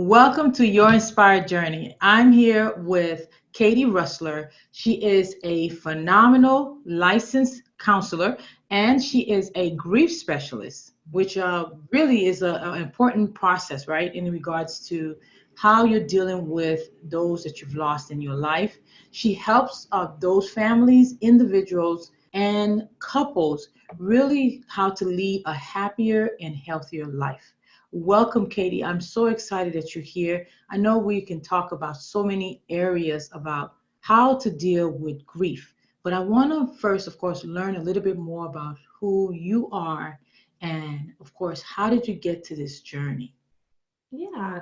Welcome to Your Inspired Journey. I'm here with Katie Rossler. She is a phenomenal licensed counselor and she is a grief specialist, which really is an important process, right, in regards to how you're dealing with those that you've lost in your life. She helps those families, individuals, and couples really how to lead a happier and healthier life. Welcome, Katie. I'm so excited that you're here. I know we can talk about so many areas about how to deal with grief, but I want to first, of course, learn a little bit more about who you are and, of course, how did you get to this journey? Yeah.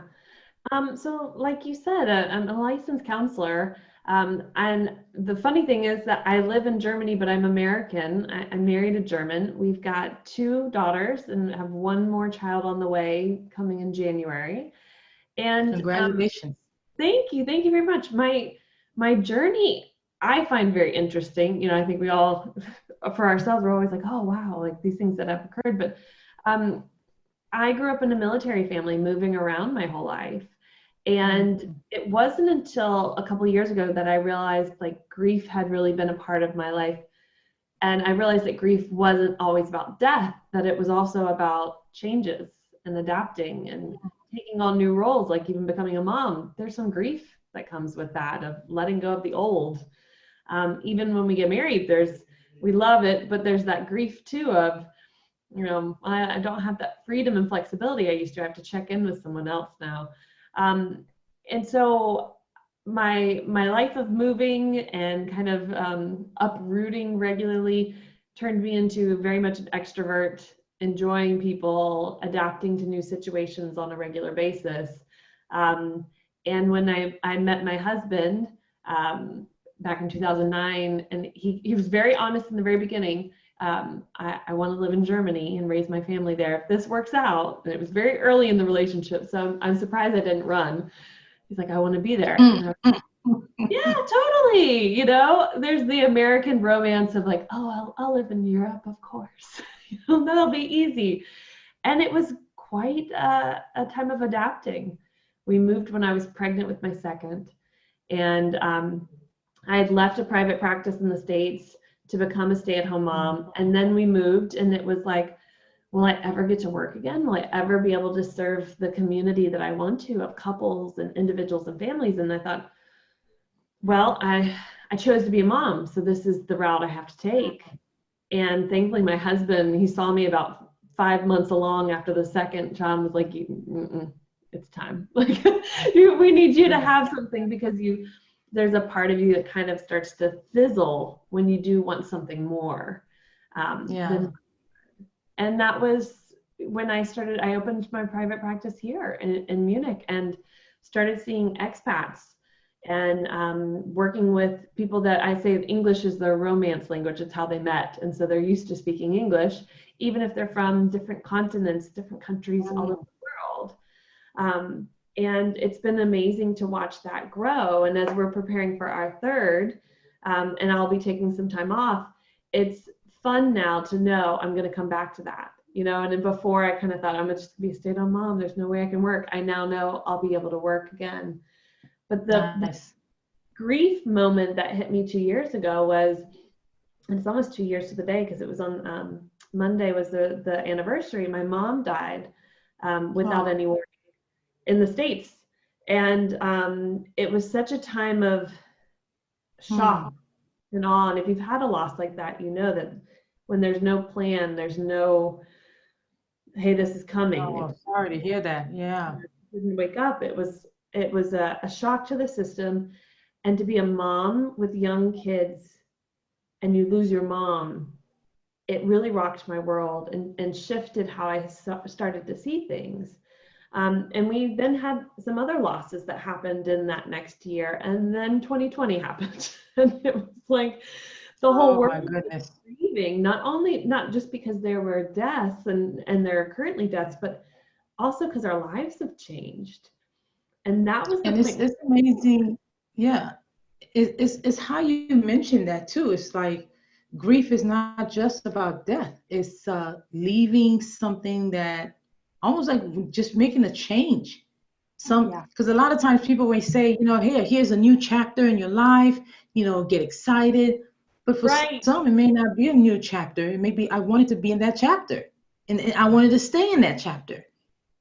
So like you said, I'm a licensed counselor. And the funny thing is that I live in Germany, but I'm American. I'm married a German. We've got two daughters and have one more child on the way coming in January. And Congratulations. thank you very much. My journey I find very interesting. I think we all, for ourselves, we're always like, oh wow, like these things that have occurred. But um, I grew up in a military family, moving around my whole life. And Mhm. it wasn't until a couple of years ago that I realized like grief had really been a part of my life. And I realized that grief wasn't always about death, that it was also about changes and adapting and taking on new roles, like even becoming a mom. There's some grief that comes with that of letting go of the old. Even when we get married, we love it, but there's that grief too of, I don't have that freedom and flexibility I used to. I have to check in with someone else now. And so my life of moving and kind of uprooting regularly turned me into very much an extrovert, enjoying people, adapting to new situations on a regular basis. Um, and when I met my husband back in 2009, and he was very honest in the very beginning. I want to live in Germany and raise my family there. If this works out, and it was very early in the relationship, so I'm surprised I didn't run. He's like, I want to be there. Mm, And mm, yeah, totally. There's the American romance of like, oh, I'll live in Europe, of course. That'll be easy. And it was quite a time of adapting. We moved when I was pregnant with my second, and I had left a private practice in the States to become a stay-at-home mm. mom. And then we moved, and it was like, will I ever get to work again? Will I ever be able to serve the community that I want to of couples and individuals and families? And I thought, well, I chose to be a mom, so this is the route I have to take. And thankfully, my husband, he saw me about 5 months along after the second child, was like, it's time. Like, we need you to Yeah, have something because there's a part of you that kind of starts to fizzle when you do want something more. yeah. Than And that was when I opened my private practice here in Munich and started seeing expats and working with people that I say English is their romance language. It's how they met. And so they're used to speaking English, even if they're from different continents, different countries all over Mm. the world. And it's been amazing to watch that grow. And as we're preparing for our third, and I'll be taking some time off, it's fun now to know I'm going to come back to that. And then before I kind of thought I'm going to just be a stay-at-home mom. There's no way I can work. I now know I'll be able to work again. But the Nice. grief moment that hit me 2 years ago was, and it's almost 2 years to the day because it was on Monday was the anniversary. My mom died without Oh, any warning in the States. And it was such a time of shock hmm. and awe. And if you've had a loss like that, you know that when there's no plan, there's no, hey, this is coming. If Oh, sorry to hear that. Yeah. you didn't wake up, it was a shock to the system. And to be a mom with young kids and you lose your mom, it really rocked my world and shifted how I started to see things. And we then had some other losses that happened in that next year. And then 2020 happened. And it was like the whole Oh world my was goodness. grieving, not just because there were deaths and there are currently deaths, but also because our lives have changed. And that was the And point. it's amazing. Yeah. It's how you mentioned that too. It's like grief is not just about death. It's leaving something that almost like just making a change Some, Yeah. because a lot of times people may say, here's a new chapter in your life, get excited. But for Right. some, it may not be a new chapter. It may be, I wanted to be in that chapter, and I wanted to stay in that chapter.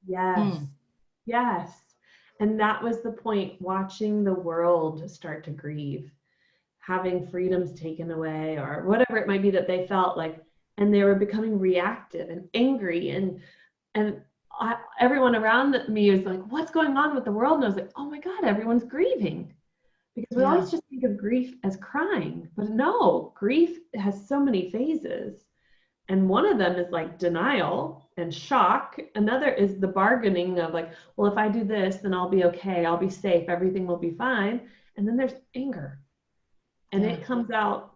Yes. Mm, Yes. And that was the point, watching the world start to grieve, having freedoms taken away, or whatever it might be that they felt like, and they were becoming reactive and angry, and everyone around me was like, what's going on with the world? And I was like, oh my God, everyone's grieving. Because we yeah, always just think of grief as crying, but no, grief has so many phases. And one of them is like denial and shock. Another is the bargaining of like, well, if I do this, then I'll be okay. I'll be safe. Everything will be fine. And then there's anger, and yeah, it comes out.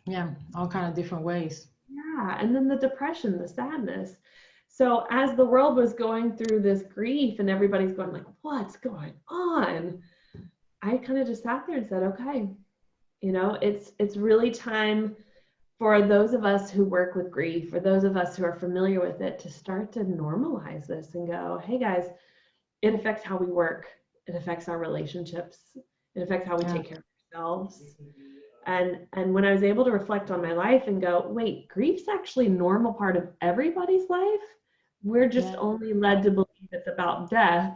yeah, all kind of different ways. Yeah. And then the depression, the sadness. So as the world was going through this grief and everybody's going like, what's going on? I kind of just sat there and said, okay, it's really time for those of us who work with grief, for those of us who are familiar with it, to start to normalize this and go, hey guys, it affects how we work, it affects our relationships, it affects how we Yeah, take care of ourselves. And when I was able to reflect on my life and go, wait, grief's actually a normal part of everybody's life. We're just yeah, only led to believe it's about death.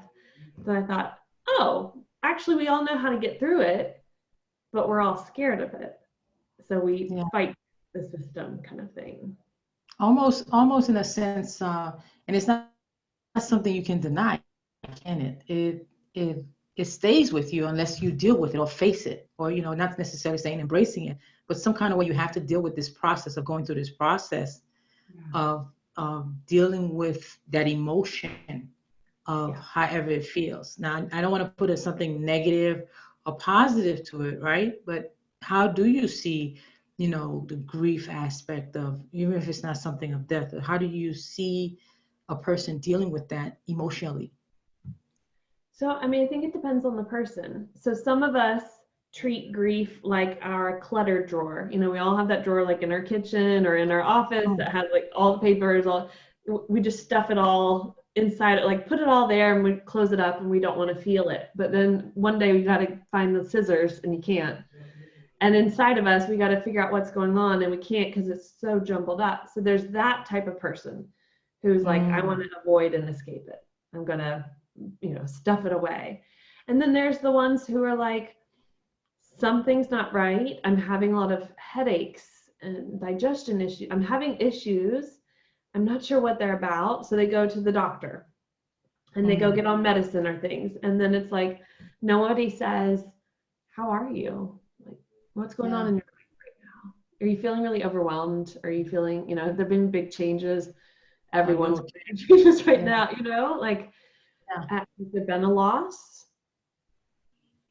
So I thought, oh, actually we all know how to get through it, but we're all scared of it. So we yeah. fight the system, kind of thing. Almost in a sense, and it's not something you can deny, can it? It stays with you unless you deal with it or face it, or not necessarily saying embracing it, but some kind of way you have to deal with this process of going through this process Yeah. of dealing with that emotion of Yeah. however it feels. Now, I don't want to put something negative or positive to it, right? But how do you see, the grief aspect of, even if it's not something of death, how do you see a person dealing with that emotionally? So, I mean, I think it depends on the person. So, some of us treat grief like our clutter drawer. We all have that drawer like in our kitchen or in our office Oh, that has like all the papers, we just stuff it all inside it, like put it all there and we close it up and we don't want to feel it. But then one day we got to find the scissors and you can't. And inside of us, we got to figure out what's going on and we can't because it's so jumbled up. So, there's that type of person who's like, I want mm, to avoid and escape it. I'm going to stuff it away. And then there's the ones who are like, something's not right. I'm having a lot of headaches and digestion issues. I'm having issues. I'm not sure what they're about. So they go to the doctor and they go mm, get on medicine or things. And then it's like, nobody says, how are you? Like, what's going on yeah, in your life right now? Are you feeling really overwhelmed? Are you feeling, have there been big changes? are you Everyone's okay? changes right Yeah, now, like, yeah, has there been a loss?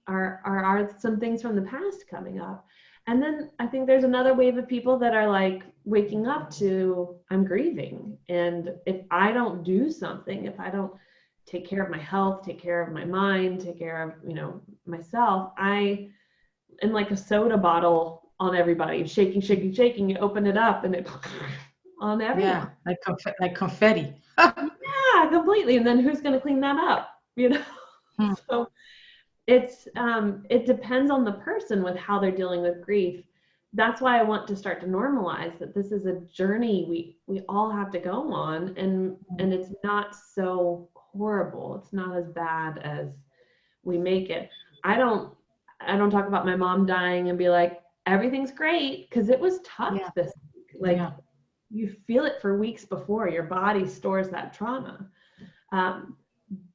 Are some things from the past coming up? And then I think there's another wave of people that are like waking up to, I'm grieving, and if I don't do something, if I don't take care of my health, take care of my mind, take care of myself, I am like a soda bottle on everybody, shaking, shaking, shaking. You open it up and it on everyone. yeah, like confetti. Yeah, completely. And then who's going to clean that up? Hmm, So it depends on the person with how they're dealing with grief. That's why I want to start to normalize that this is a journey we all have to go on, and it's not so horrible. It's not as bad as we make it. I don't talk about my mom dying and be like, everything's great, because it was tough yeah, this week. Like, yeah, you feel it for weeks before your body stores that trauma. um,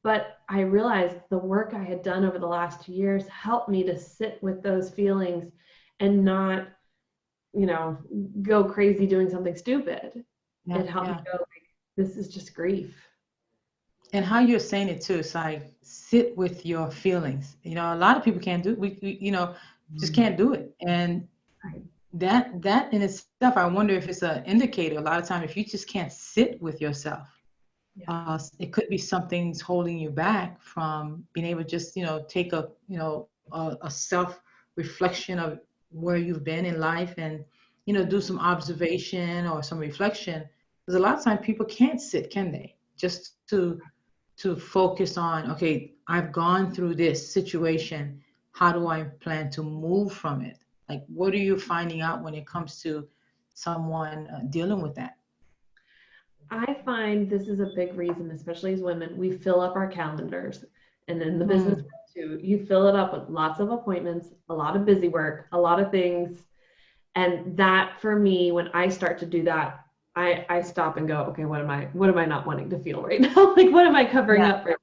but I realized the work I had done over the last 2 years helped me to sit with those feelings and not, you know, go crazy doing something stupid. yeah, It helped me yeah. go, like, this is just grief. And how you're saying it too, it's like sit with your feelings. A lot of people can't do we just can't do it. And Right. that in itself, I wonder if it's an indicator. A lot of time, if you just can't sit with yourself, Yeah. it could be something's holding you back from being able to just take a self reflection of where you've been in life, and do some observation or some reflection. Because a lot of times people can't sit, can they? Just to focus on, okay, I've gone through this situation. How do I plan to move from it? Like, what are you finding out when it comes to someone dealing with that? I find this is a big reason, especially as women, we fill up our calendars. And in the business Mm, world too, you fill it up with lots of appointments, a lot of busy work, a lot of things. And that for me, when I start to do that, I stop and go, okay, what am I not wanting to feel right now? Like what am I covering yeah, up right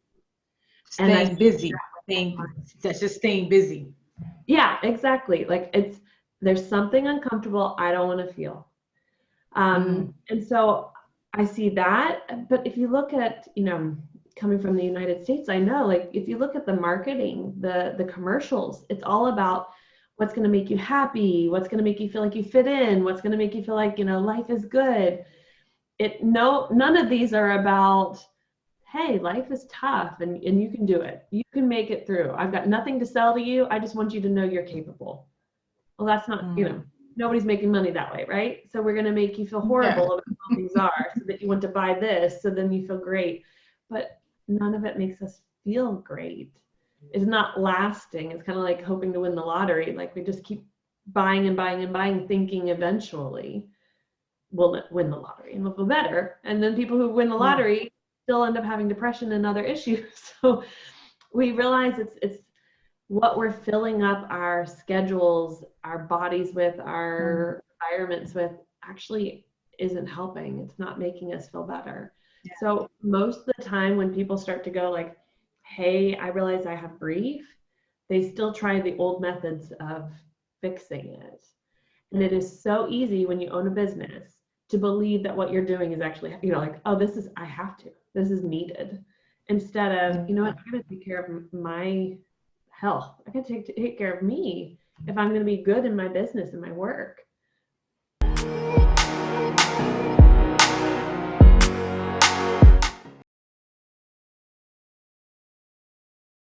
now? And I staying busy, staying, that's just staying busy. yeah, exactly. Like there's something uncomfortable I don't want to feel. Mm, And so I see that. But if you look at, coming from the United States, I know like if you look at the marketing, the commercials, it's all about what's going to make you happy, what's going to make you feel like you fit in, what's going to make you feel like, life is good. None of these are about, hey, life is tough and you can do it. You can make it through. I've got nothing to sell to you. I just want you to know you're capable. Well, that's not, mm, nobody's making money that way, right? So we're going to make you feel yeah. horrible about how things are so that you want to buy this, so then you feel great. But none of it makes us feel great. It's not lasting. It's kind of like hoping to win the lottery. Like we just keep buying and buying and buying, thinking eventually we'll win the lottery and we'll feel better. And then people who win the Yeah. lottery still end up having depression and other issues. So we realize it's what we're filling up our schedules, our bodies with, Mm, our environments with actually isn't helping. It's not making us feel better. yeah. So most of the time when people start to go like, hey, I realize I have grief, they still try the old methods of fixing it. And it is so easy when you own a business to believe that what you're doing is actually, like, oh, I have to, this is needed. Instead of, you know Yeah. what, I'm going to take care of my health. I can take care of me if I'm going to be good in my business and my work.